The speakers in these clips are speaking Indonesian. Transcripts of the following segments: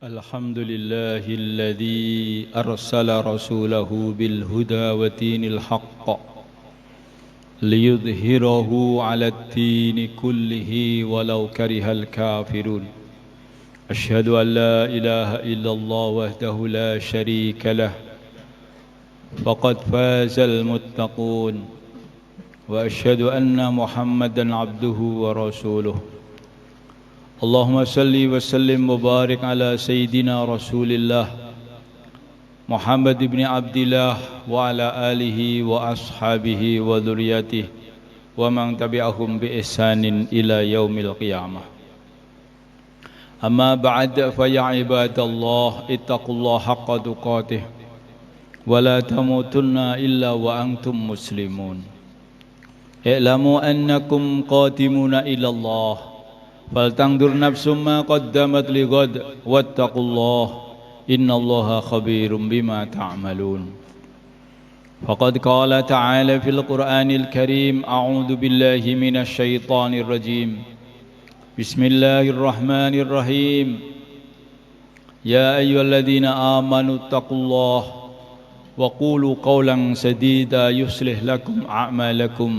الحمد لله الذي أرسل رسوله بالهدى ودين الحق ليظهره على الدين كله ولو كره الكافرون أشهد أن لا إله إلا الله وحده لا شريك له فقد فاز المتقون وأشهد أن محمدا عبده ورسوله اللهم صل وسلم وبارك على سيدنا رسول الله محمد بن عبد الله وعلى آله وأصحابه وذريته ومن تبعهم بإحسان إلى يوم القيامة أما بعد فيا عباد الله اتقوا الله حق تقاته ولا تموتن إلا وأنتم مسلمون اعلموا أنكم قادمون إلى الله فلتنظر نفس ما قدمت لغد واتقوا الله إن الله خبير بما تعملون فقد قال تعالى في القرآن الكريم أعوذ بالله من الشيطان الرجيم بسم الله الرحمن الرحيم يا أيها الذين آمنوا اتقوا الله وقولوا قولا سديدا يصلح لكم أعمالكم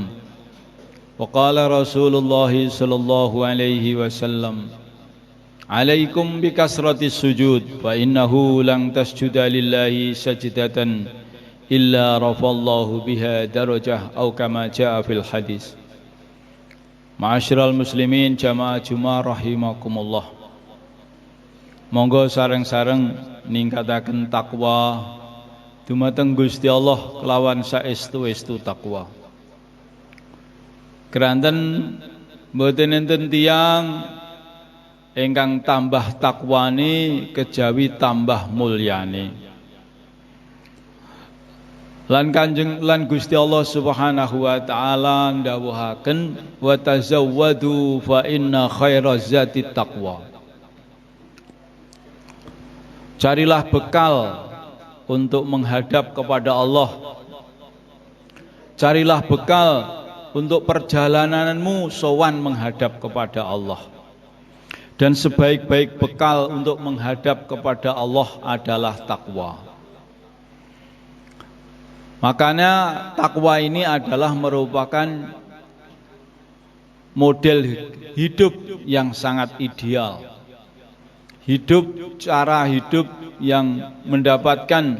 وقال رسول الله صلى الله عليه وسلم عليكم بكثرة السجود فإنه لن تسجد لله سجدة إلا رفع الله بها درجة أو كما جاء في الحديث Ma'asyiral muslimin jamaah Jumat rahimakumullah. Monggo sareng-sareng ningkataken takwa dumateng Gusti Allah kelawan saestu-estu takwa. Keranten mboten enten tiyang ingkang tambah takwani kejawi tambah mulyane. Lan Gusti Allah Subhanahu wa taala ndawuhaken wa tazawwadu fa inna khairaz zati taqwa. Carilah bekal untuk menghadap kepada Allah. Carilah bekal untuk perjalananmu sowan menghadap kepada Allah. Dan sebaik-baik bekal untuk menghadap kepada Allah adalah takwa. Makanya takwa ini adalah merupakan model hidup yang sangat ideal. Cara hidup yang mendapatkan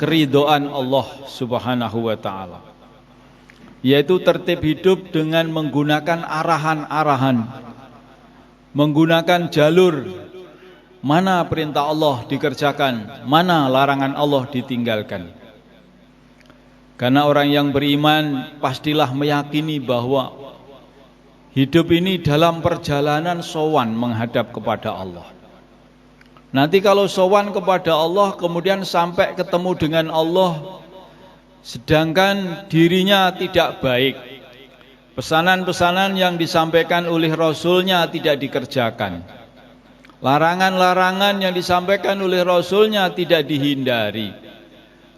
keridhaan Allah Subhanahu wa taala. Yaitu tertib hidup dengan menggunakan arahan-arahan, menggunakan jalur mana perintah Allah dikerjakan, mana larangan Allah ditinggalkan. Karena orang yang beriman pastilah meyakini bahwa hidup ini dalam perjalanan sowan menghadap kepada Allah. Nanti kalau sowan kepada Allah kemudian sampai ketemu dengan Allah sedangkan dirinya tidak baik, pesanan-pesanan yang disampaikan oleh Rasulnya tidak dikerjakan, larangan-larangan yang disampaikan oleh Rasulnya tidak dihindari.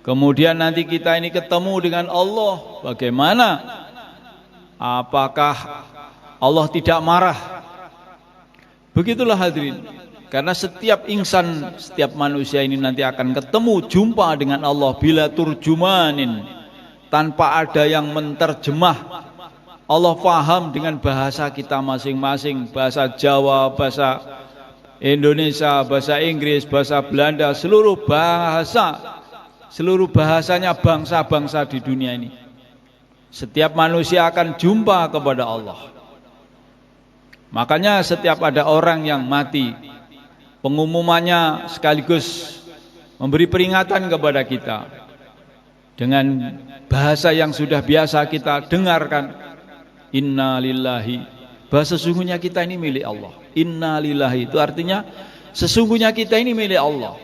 Kemudian nanti kita ini ketemu dengan Allah, bagaimana? Apakah Allah tidak marah? Begitulah hadirin. Karena setiap insan, setiap manusia ini nanti akan ketemu, jumpa dengan Allah bila turjumanin, tanpa ada yang menterjemah. Allah paham dengan bahasa kita masing-masing, bahasa Jawa, bahasa Indonesia, bahasa Inggris, bahasa Belanda, seluruh bahasanya bangsa-bangsa di dunia ini. Setiap manusia akan jumpa kepada Allah. Makanya setiap ada orang yang mati, pengumumannya sekaligus memberi peringatan kepada kita dengan bahasa yang sudah biasa kita dengarkan. Inna lillahi, bahasa sesungguhnya kita ini milik Allah. Inna lillahi itu artinya sesungguhnya kita ini milik Allah.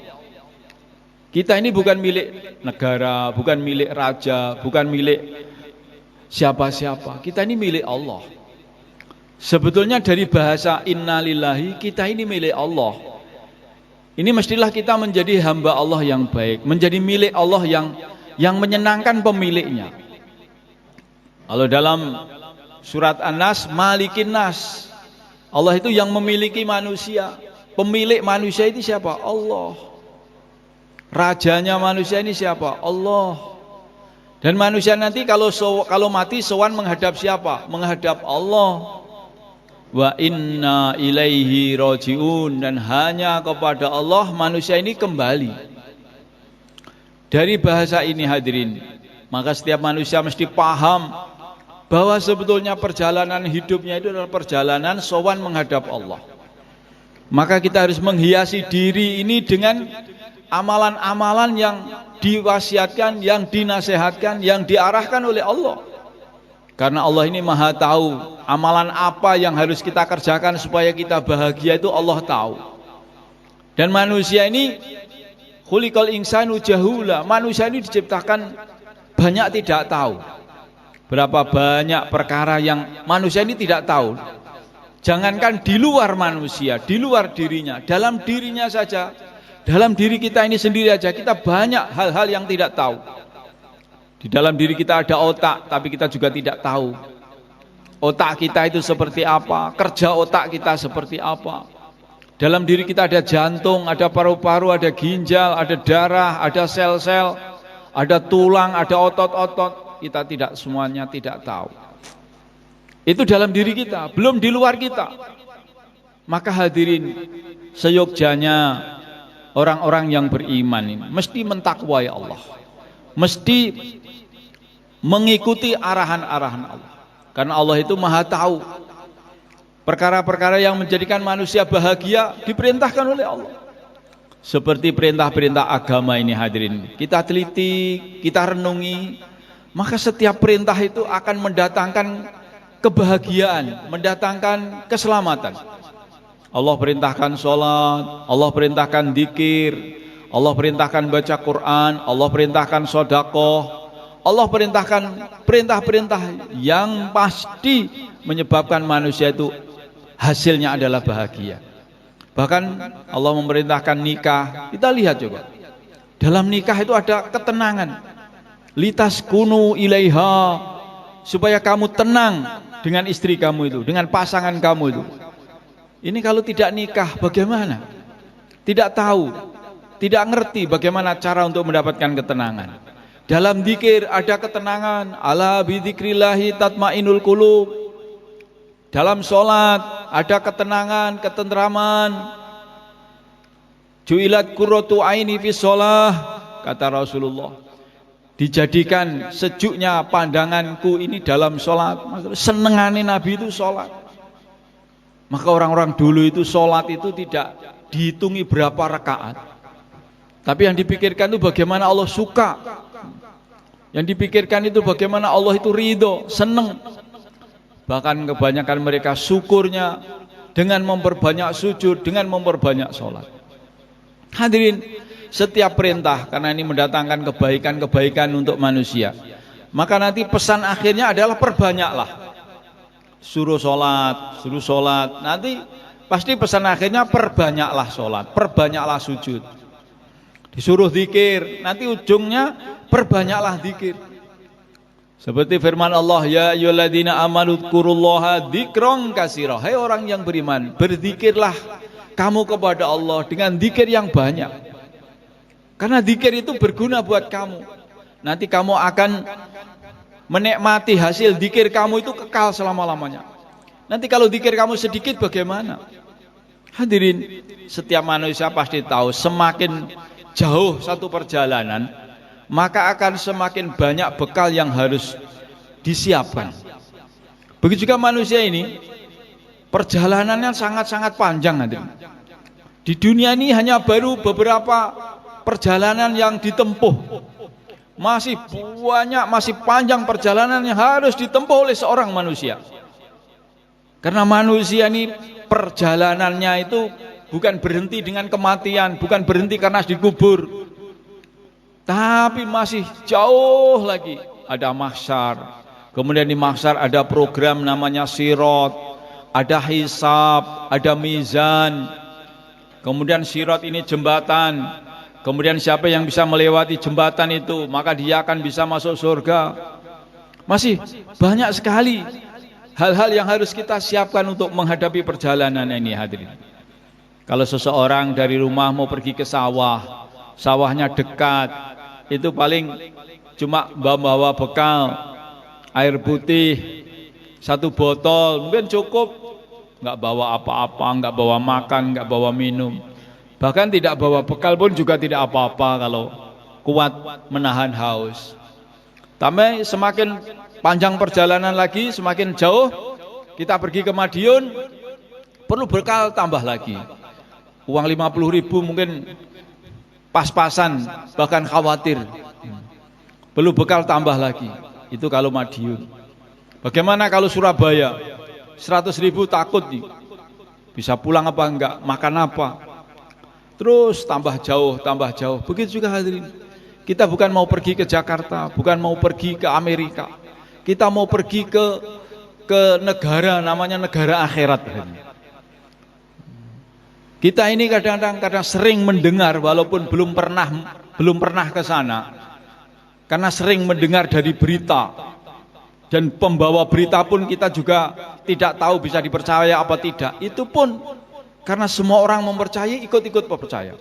Kita ini bukan milik negara, bukan milik raja, bukan milik siapa-siapa. Kita ini milik Allah. Sebetulnya dari bahasa innalillahi, kita ini milik Allah. Ini mestilah kita menjadi hamba Allah yang baik, menjadi milik Allah yang menyenangkan pemiliknya. Kalau dalam surat An-Nas, Malikin Nas, Allah itu yang memiliki manusia. Pemilik manusia itu siapa? Allah. Rajanya manusia ini siapa? Allah. Dan manusia nanti kalau mati sowan menghadap siapa? Menghadap Allah. Wa inna ilaihi rajiun, dan hanya kepada Allah manusia ini kembali. Dari bahasa ini hadirin, maka setiap manusia mesti paham bahwa sebetulnya perjalanan hidupnya itu adalah perjalanan sowan menghadap Allah. Maka kita harus menghiasi diri ini dengan amalan-amalan yang diwasiatkan, yang dinasihatkan, yang diarahkan oleh Allah. Karena Allah ini maha tahu amalan apa yang harus kita kerjakan supaya kita bahagia, itu Allah tahu. Dan manusia ini khuliqal insanu jahula, manusia ini diciptakan banyak tidak tahu. Berapa banyak perkara yang manusia ini tidak tahu. Jangankan di luar manusia, di luar dirinya, dalam dirinya saja, dalam diri kita ini sendiri aja kita banyak hal-hal yang tidak tahu. Di dalam diri kita ada otak, tapi kita juga tidak tahu otak kita itu seperti apa, kerja otak kita seperti apa. Dalam diri kita ada jantung, ada paru-paru, ada ginjal, ada darah, ada sel-sel, ada tulang, ada otot-otot. Kita tidak semuanya tidak tahu. Itu dalam diri kita, belum di luar kita. Maka hadirin, seyogjanya orang-orang yang beriman ini mesti mentakwai Allah, mesti mengikuti arahan-arahan Allah. Karena Allah itu maha tahu. Perkara-perkara yang menjadikan manusia bahagia diperintahkan oleh Allah. Seperti perintah-perintah agama ini hadirin, kita teliti, kita renungi, maka setiap perintah itu akan mendatangkan kebahagiaan, mendatangkan keselamatan. Allah perintahkan sholat, Allah perintahkan dzikir, Allah perintahkan baca Quran, Allah perintahkan sedekah, Allah perintahkan perintah-perintah yang pasti menyebabkan manusia itu hasilnya adalah bahagia. Bahkan Allah memerintahkan nikah. Kita lihat coba, dalam nikah itu ada ketenangan. Litaskunu ilaiha, supaya kamu tenang dengan istri kamu itu, dengan pasangan kamu itu. Ini kalau tidak nikah bagaimana? Tidak tahu, tidak ngerti bagaimana cara untuk mendapatkan ketenangan. Dalam dzikir ada ketenangan. Ala bidzikrillahi tatmainul qulub. Dalam sholat ada ketenangan, ketentraman. Ju'ilat qurratu aini fi sholah, kata Rasulullah. Dijadikan sejuknya pandanganku ini dalam sholat. Senengane Nabi itu sholat. Maka orang-orang dulu itu sholat itu tidak dihitungi berapa rakaat, tapi yang dipikirkan itu bagaimana Allah suka. Yang dipikirkan itu bagaimana Allah itu ridho, seneng. Bahkan kebanyakan mereka syukurnya dengan memperbanyak sujud, dengan memperbanyak sholat. Hadirin, setiap perintah karena ini mendatangkan kebaikan-kebaikan untuk manusia, maka nanti pesan akhirnya adalah perbanyaklah. Suruh sholat, nanti pasti pesan akhirnya perbanyaklah sholat, perbanyaklah sujud. Disuruh zikir, nanti ujungnya perbanyaklah zikir. Seperti firman Allah, ya ayyuhalladzina amanu dzkurullaha dzikran katsira. Hai orang yang beriman, berzikirlah kamu kepada Allah dengan zikir yang banyak. Karena zikir itu berguna buat kamu. Nanti kamu akan menikmati hasil zikir kamu itu kekal selama-lamanya. Nanti kalau zikir kamu sedikit bagaimana? Hadirin, setiap manusia pasti tahu semakin jauh satu perjalanan, maka akan semakin banyak bekal yang harus disiapkan. Begitu juga manusia ini, perjalanannya sangat-sangat panjang. Di dunia ini hanya baru beberapa perjalanan yang ditempuh. Masih banyak, masih panjang perjalanan yang harus ditempuh oleh seorang manusia. Karena manusia ini perjalanannya itu bukan berhenti dengan kematian, bukan berhenti karena dikubur, tapi masih jauh lagi. Ada mahsyar, kemudian di mahsyar ada program namanya sirat, ada hisab, ada mizan. Kemudian sirat ini jembatan. Kemudian siapa yang bisa melewati jembatan itu, maka dia akan bisa masuk surga. Masih banyak sekali hal-hal yang harus kita siapkan untuk menghadapi perjalanan ini, hadirin. Kalau seseorang dari rumah mau pergi ke sawah, sawahnya dekat, itu paling cuma bawa bekal, air putih, 1 botol, mungkin cukup. Nggak bawa apa-apa, nggak bawa makan, nggak bawa minum. Bahkan tidak bawa bekal pun juga tidak apa-apa kalau kuat menahan haus. Tapi semakin panjang perjalanan lagi, semakin jauh kita pergi ke Madiun, perlu bekal tambah lagi. Uang 50.000 mungkin pas-pasan, bahkan khawatir. Perlu bekal tambah lagi. Itu kalau Madiun. Bagaimana kalau Surabaya? 100.000 takut nih. Bisa pulang apa enggak, makan apa. Terus tambah jauh, tambah jauh. Begitu juga hadirin. Kita bukan mau pergi ke Jakarta, bukan mau pergi ke Amerika. Kita mau pergi ke negara, namanya negara akhirat. Kita ini kadang-kadang sering mendengar, walaupun belum pernah ke sana. Karena sering mendengar dari berita. Dan pembawa berita pun kita juga tidak tahu bisa dipercaya apa tidak. Itu pun karena semua orang mempercayai, ikut-ikut percaya.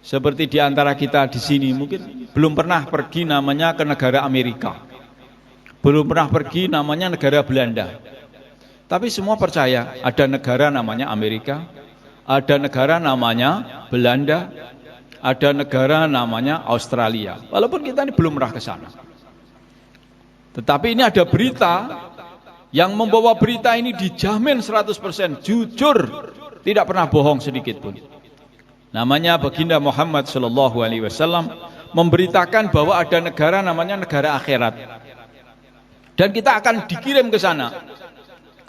Seperti di antara kita di sini mungkin belum pernah pergi namanya ke negara Amerika. Belum pernah pergi namanya negara Belanda. Tapi semua percaya ada negara namanya Amerika, ada negara namanya Belanda, ada negara namanya Australia. Walaupun kita ini belum pernah ke sana. Tetapi ini ada berita yang membawa berita ini dijamin 100% jujur, tidak pernah bohong sedikit pun. Namanya baginda Muhammad SAW memberitakan bahwa ada negara namanya negara akhirat. Dan kita akan dikirim ke sana.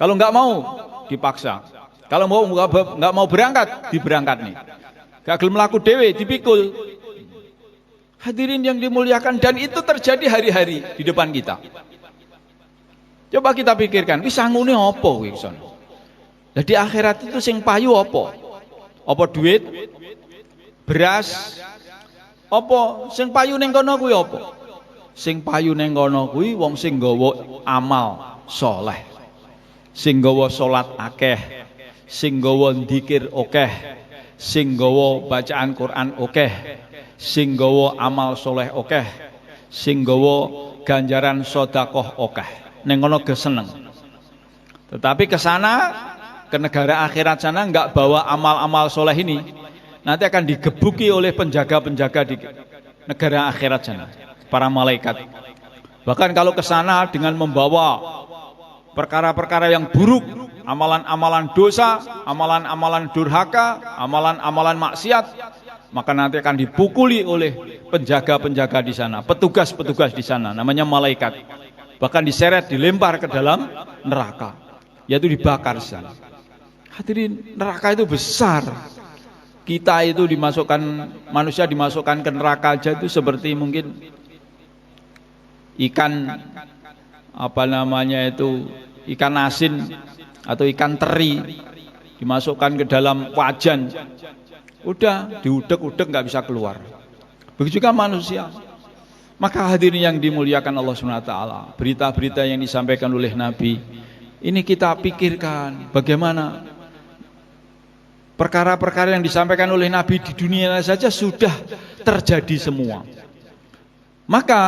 Kalau nggak mau dipaksa. Kalau nggak mau berangkat, diberangkat nih. Gak gelem mlaku dhewe dipikul. Hadirin yang dimuliakan, dan itu terjadi hari-hari di depan kita. Coba kita pikirkan, wis sangune apa kuwi son? Lah di akhirat itu sing payu apa? Apa duit? Beras? Apa sing payu ning kono kuwi apa? Sing payu ning kono kuwi wong sing nggawa amal saleh. Sing nggawa salat akeh, sing nggawa dzikir akeh, sing nggawa bacaan Quran akeh, sing nggawa amal soleh akeh, sing nggawa ganjaran sedekah akeh. Ning ngono ge seneng. Tetapi ke sana, ke negara akhirat sana enggak bawa amal-amal soleh ini, nanti akan digebuki oleh penjaga-penjaga di negara akhirat sana, para malaikat. Bahkan kalau ke sana dengan membawa perkara-perkara yang buruk, amalan-amalan dosa, amalan-amalan durhaka, amalan-amalan maksiat, maka nanti akan dipukuli oleh penjaga-penjaga di sana, petugas-petugas di sana, namanya malaikat. Bahkan diseret, dilempar ke dalam neraka, yaitu dibakar sana. Hadirin, neraka itu besar. Kita itu dimasukkan, manusia dimasukkan ke neraka aja itu seperti mungkin ikan, apa namanya itu, ikan asin atau ikan teri dimasukkan ke dalam wajan. Udah diudek-udek nggak bisa keluar. Begitu juga manusia. Maka hadirin yang dimuliakan Allah SWT, berita-berita yang disampaikan oleh Nabi ini kita pikirkan bagaimana perkara-perkara yang disampaikan oleh Nabi di dunia saja sudah terjadi semua. Maka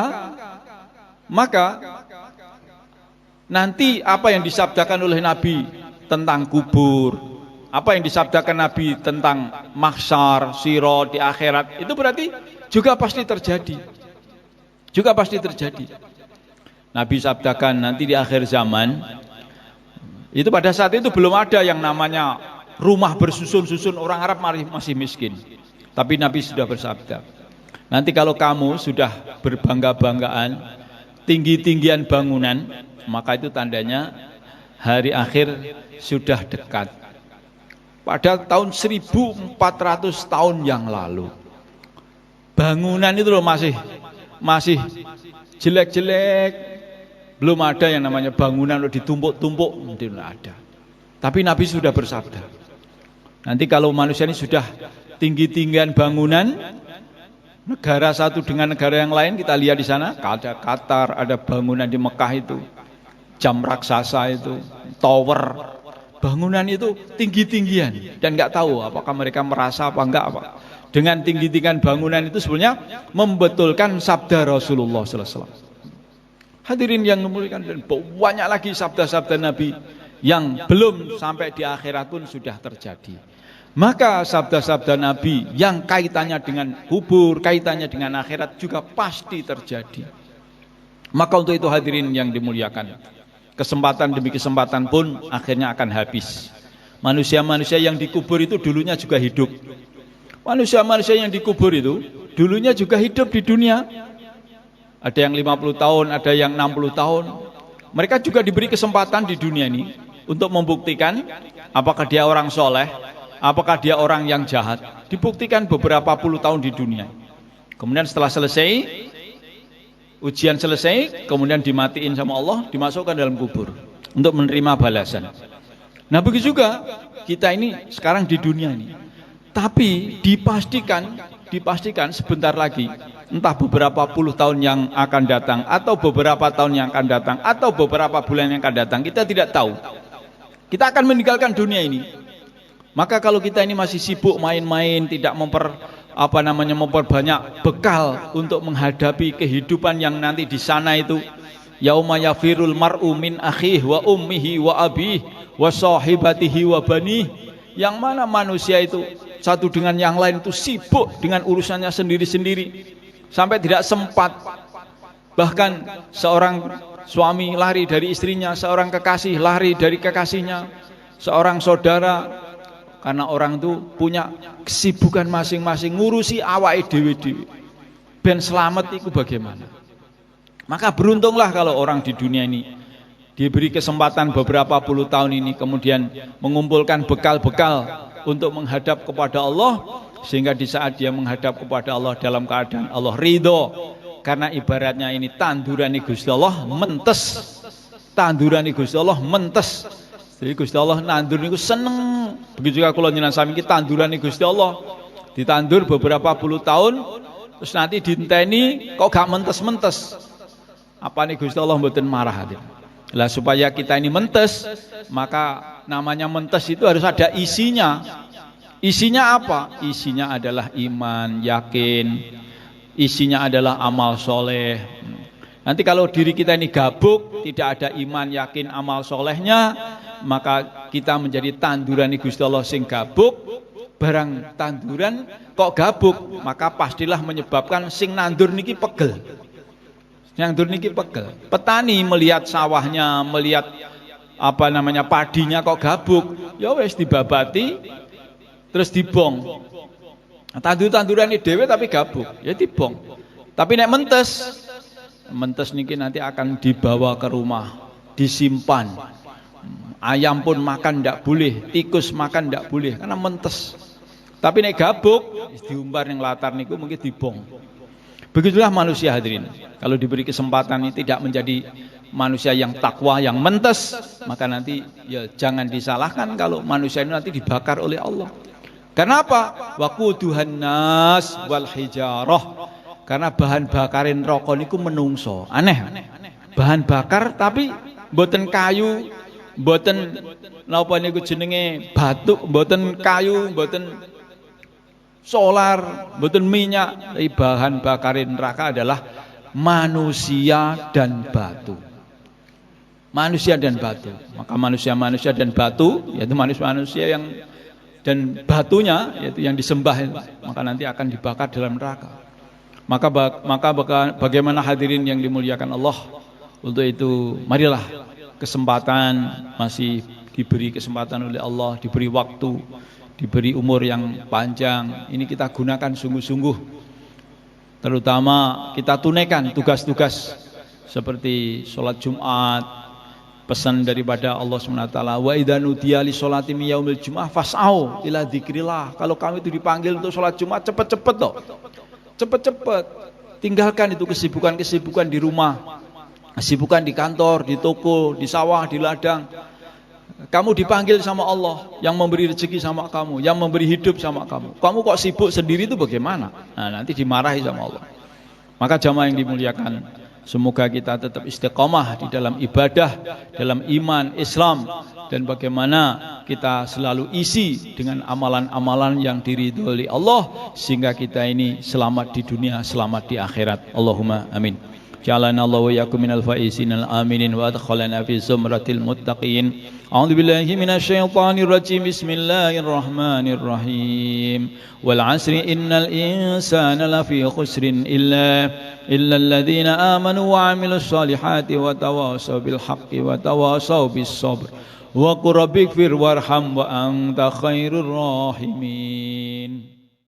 nanti apa yang disabdakan oleh Nabi tentang kubur, apa yang disabdakan Nabi tentang mahsyar, sirat di akhirat, itu berarti juga pasti terjadi. Juga pasti terjadi. Nabi sabdakan nanti di akhir zaman, itu pada saat itu belum ada yang namanya rumah bersusun-susun, orang Arab masih miskin. Tapi Nabi sudah bersabda, nanti kalau kamu sudah berbangga-banggaan, tinggi-tinggian bangunan, maka itu tandanya hari akhir sudah dekat. Pada tahun 1400 tahun yang lalu, bangunan itu loh masih jelek-jelek, belum ada yang namanya bangunan ditumpuk-tumpuk, tidak ada. Tapi Nabi sudah bersabda, nanti kalau manusia ini sudah tinggi-tinggian bangunan, negara satu dengan negara yang lain, kita lihat di sana, ada Qatar, ada bangunan di Mekah itu, jam raksasa itu, tower, bangunan itu tinggi-tinggian, dan nggak tahu apakah mereka merasa apa enggak apa. Dengan tinggi-tinggian bangunan itu sebenarnya membetulkan sabda Rasulullah sallallahu alaihi wasallam. Hadirin yang memuliakan, dan banyak lagi sabda-sabda Nabi yang belum sampai di akhirat pun sudah terjadi. Maka sabda-sabda Nabi yang kaitannya dengan kubur, kaitannya dengan akhirat juga pasti terjadi. Maka untuk itu hadirin yang dimuliakan, kesempatan demi kesempatan pun akhirnya akan habis. Manusia-manusia yang dikubur itu dulunya juga hidup. Manusia-manusia yang dikubur itu dulunya juga hidup di dunia. Ada yang 50 tahun, ada yang 60 tahun. Mereka juga diberi kesempatan di dunia ini untuk membuktikan apakah dia orang soleh, apakah dia orang yang jahat. Dibuktikan beberapa puluh tahun di dunia. Kemudian setelah selesai, ujian selesai, kemudian dimatiin sama Allah, dimasukkan dalam kubur untuk menerima balasan. Nah begitu juga kita ini sekarang di dunia ini. Tapi dipastikan sebentar lagi, entah beberapa puluh tahun yang akan datang, atau beberapa tahun yang akan datang, atau beberapa bulan yang akan datang, kita tidak tahu. Kita akan meninggalkan dunia ini. Maka kalau kita ini masih sibuk main-main, tidak memperbanyak bekal untuk menghadapi kehidupan yang nanti di sana itu, yauma yafirul mar'u min akhihi wa ummihi wa abihi wa sahibatihi wa banihi, yang mana manusia itu satu dengan yang lain itu sibuk dengan urusannya sendiri-sendiri sampai tidak sempat. Bahkan seorang suami lari dari istrinya, seorang kekasih lari dari kekasihnya, seorang saudara, karena orang itu punya kesibukan masing-masing ngurusi awake dhewe-dhewe. Ben selamat itu bagaimana? Maka beruntunglah kalau orang di dunia ini diberi kesempatan beberapa puluh tahun ini, kemudian mengumpulkan bekal-bekal untuk menghadap kepada Allah, sehingga di saat dia menghadap kepada Allah dalam keadaan Allah ridho, karena ibaratnya ini tanduran Gusti Allah mentes, tanduran Gusti Allah mentes. Jadi Gusti Allah nandur niku seneng. Begitu juga kula njenengan sami iki tanduran Gusti Allah ditandur beberapa puluh tahun, terus nanti dinteni kok gak mentes-mentes. Apa nih Gusti Allah mboten marah hati. Lah supaya kita ini mentes, maka namanya mentes itu harus ada isinya. Isinya apa? Isinya adalah iman, yakin. Isinya adalah amal soleh. Nanti kalau diri kita ini gabuk, tidak ada iman, yakin, amal solehnya, maka kita menjadi tanduran Gusti Allah sing gabuk. Barang tanduran kok gabuk, maka pastilah menyebabkan sing nandur niki pegel. Yang niki pegel. Petani melihat sawahnya, melihat padinya kok gabuk, ya wes dibabati, terus dibong. Tandur-tanduran ini dewe tapi gabuk, ya dibong. Tapi nek mentes niki nanti akan dibawa ke rumah, disimpan. Ayam pun makan ndak boleh, tikus makan ndak boleh, karena mentes. Tapi nek gabuk, diumbar yang latar niku mungkin dibong. Begitulah manusia hadirin. Kalau diberi kesempatan ini tidak menjadi manusia yang takwa, yang mentes, maka nanti ya jangan disalahkan kalau manusia ini nanti dibakar oleh Allah. Kenapa? Waquduhan nas wal hijarah. Karena bahan bakarin rokok niku menungso. Aneh. Bahan bakar tapi mboten kayu, mboten napa niku jenenge batu, mboten kayu, mboten solar, mboten minyak. Tapi bahan bakarin neraka adalah manusia dan batu. Manusia dan batu. Maka manusia dan batu, yaitu manusia yang dan batunya, yaitu yang disembah, maka nanti akan dibakar dalam neraka. Maka bagaimana hadirin yang dimuliakan Allah? Untuk itu marilah kesempatan, masih diberi kesempatan oleh Allah, diberi waktu, diberi umur yang panjang, ini kita gunakan sungguh-sungguh. Terutama kita tunaikan tugas-tugas seperti sholat Jumat, pesan daripada Allah SWT, wa idza nudiya li sholati min yaumil jumu'ah fas'au ila dzikrillah. Kalau kamu itu dipanggil untuk sholat Jumat, cepet-cepet toh. Cepet-cepet. Tinggalkan itu kesibukan-kesibukan di rumah, kesibukan di kantor, di toko, di sawah, di ladang. Kamu dipanggil sama Allah yang memberi rezeki sama kamu, yang memberi hidup sama kamu. Kamu kok sibuk sendiri itu bagaimana? Nah, nanti dimarahi sama Allah. Maka jamaah yang dimuliakan, semoga kita tetap istiqomah di dalam ibadah, dalam iman Islam, dan bagaimana kita selalu isi dengan amalan-amalan yang diridhoi oleh Allah sehingga kita ini selamat di dunia, selamat di akhirat. Allahumma amin. Ja'alana Allah wa iyyakum minal faizin al-aminin wa adkhalana fi zumratil muttaqin. A'udzu billahi minasyaitonir rajim. Bismillahirrahmanirrahim. Wal 'asri innal insana lafi khusrin illa alladziina aamanu wa 'amilus shalihati wa tawassaw bil haqqi wa tawassaw bis sabr. Wa qur rabbighfir warham wa anta khairur rahimin.